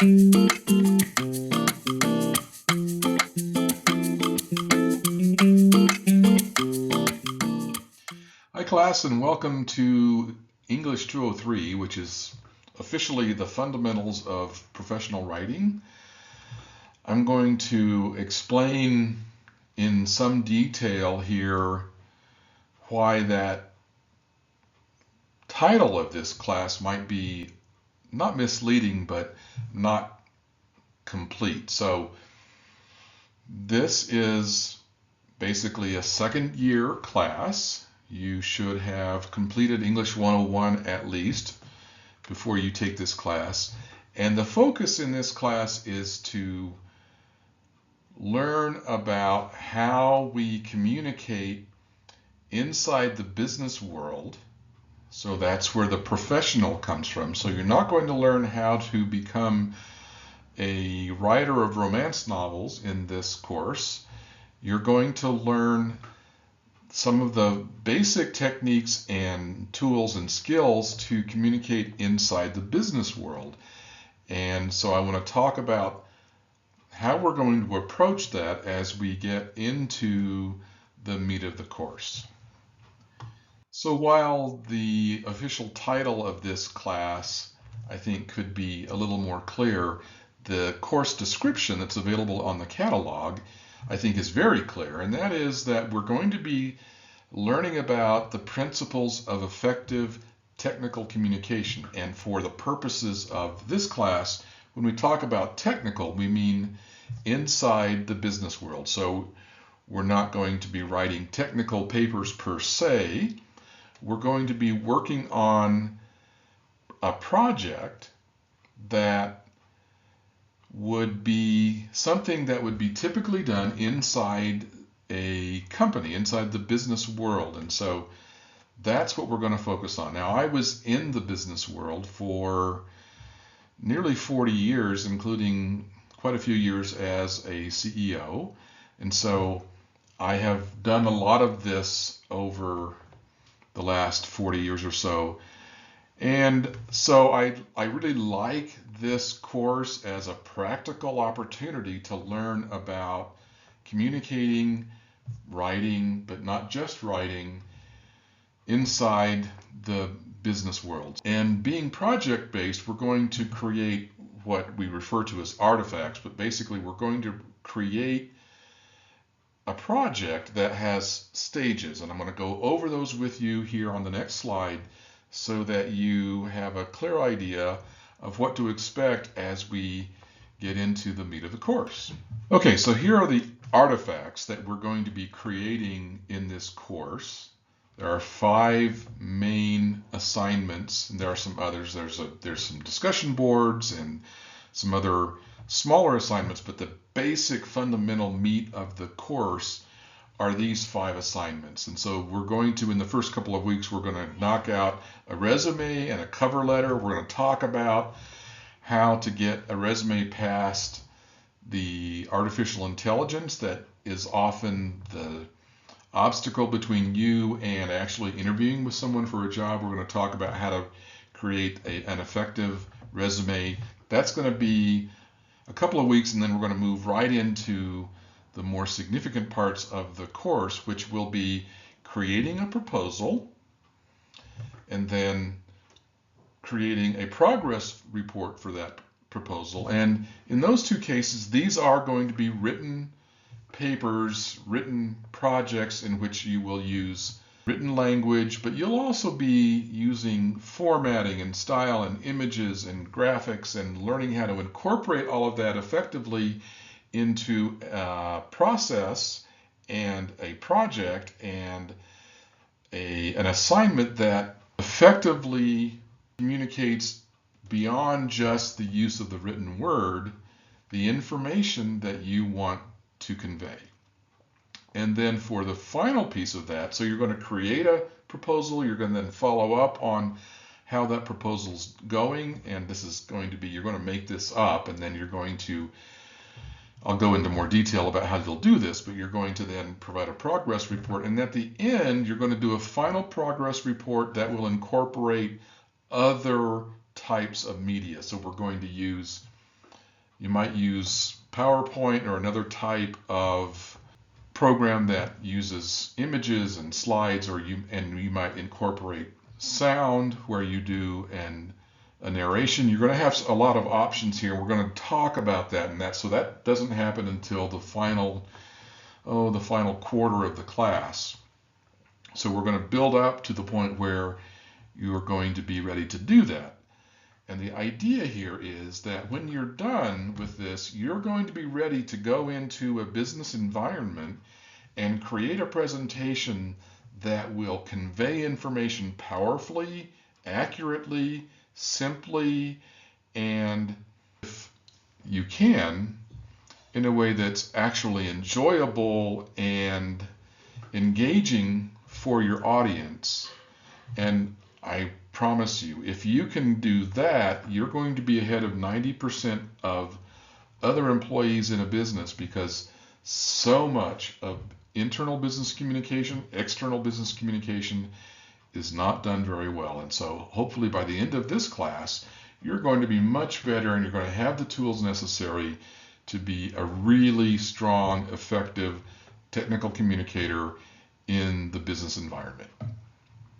Hi class, and welcome to English 203, which is officially the fundamentals of professional writing. I'm going to explain in some detail here why that title of this class might be not misleading, but not complete. So this is basically a second year class. You should have completed English 101 at least before you take this class. And the focus in this class is to learn about how we communicate inside the business world. So that's where the professional comes from. So you're not going to learn how to become a writer of romance novels in this course. You're going to learn some of the basic techniques and tools and skills to communicate inside the business world. And so I want to talk about how we're going to approach that as we get into the meat of the course. So while the official title of this class, I think, could be a little more clear, the course description that's available on the catalog, I think, is very clear, and that is that we're going to be learning about the principles of effective technical communication. And for the purposes of this class, when we talk about technical, we mean inside the business world. So we're not going to be writing technical papers per se. We're going to be working on a project that would be something that would be typically done inside a company, inside the business world. And so that's what we're going to focus on. Now, I was in the business world for nearly 40 years, including quite a few years as a CEO. And so I have done a lot of this over the last 40 years or so. And so I really like this course as a practical opportunity to learn about communicating, writing, but not just writing, inside the business world. And being project-based, we're going to create what we refer to as artifacts, but basically we're going to create a project that has stages, and I'm going to go over those with you here on the next slide so that you have a clear idea of what to expect as we get into the meat of the course. Okay, so here are the artifacts that we're going to be creating in this course. There are 5 main assignments, and there are some others. There's some discussion boards and some other smaller assignments, but the basic fundamental meat of the course are these 5 assignments. And so we're going to, in the first couple of weeks, we're going to knock out a resume and a cover letter. We're going to talk about how to get a resume past the artificial intelligence that is often the obstacle between you and actually interviewing with someone for a job. We're going to talk about how to create an effective resume. That's going to be a couple of weeks, and then we're going to move right into the more significant parts of the course, which will be creating a proposal and then creating a progress report for that proposal. And in those 2 cases, these are going to be written papers, written projects in which you will use written language, but you'll also be using formatting and style and images and graphics and learning how to incorporate all of that effectively into a process and a project and an assignment that effectively communicates beyond just the use of the written word, the information that you want to convey. And then for the final piece of that, so you're going to create a proposal, you're going to then follow up on how that proposal's going, and this is going to be, you're going to make this up, and then you're going to, I'll go into more detail about how you'll do this, but you're going to then provide a progress report, and at the end, you're going to do a final progress report that will incorporate other types of media. So we're going to use You might use PowerPoint or another type of program that uses images and slides, and you might incorporate sound where you do a narration. You're going to have a lot of options here. We're going to talk about that, so that doesn't happen until the final quarter of the class. So we're going to build up to the point where you're going to be ready to do that. And the idea here is that when you're done with this, you're going to be ready to go into a business environment and create a presentation that will convey information powerfully, accurately, simply, and if you can, in a way that's actually enjoyable and engaging for your audience. And I promise you, if you can do that, you're going to be ahead of 90% of other employees in a business, because so much of internal business communication, external business communication is not done very well. And so hopefully by the end of this class, you're going to be much better and you're going to have the tools necessary to be a really strong, effective technical communicator in the business environment.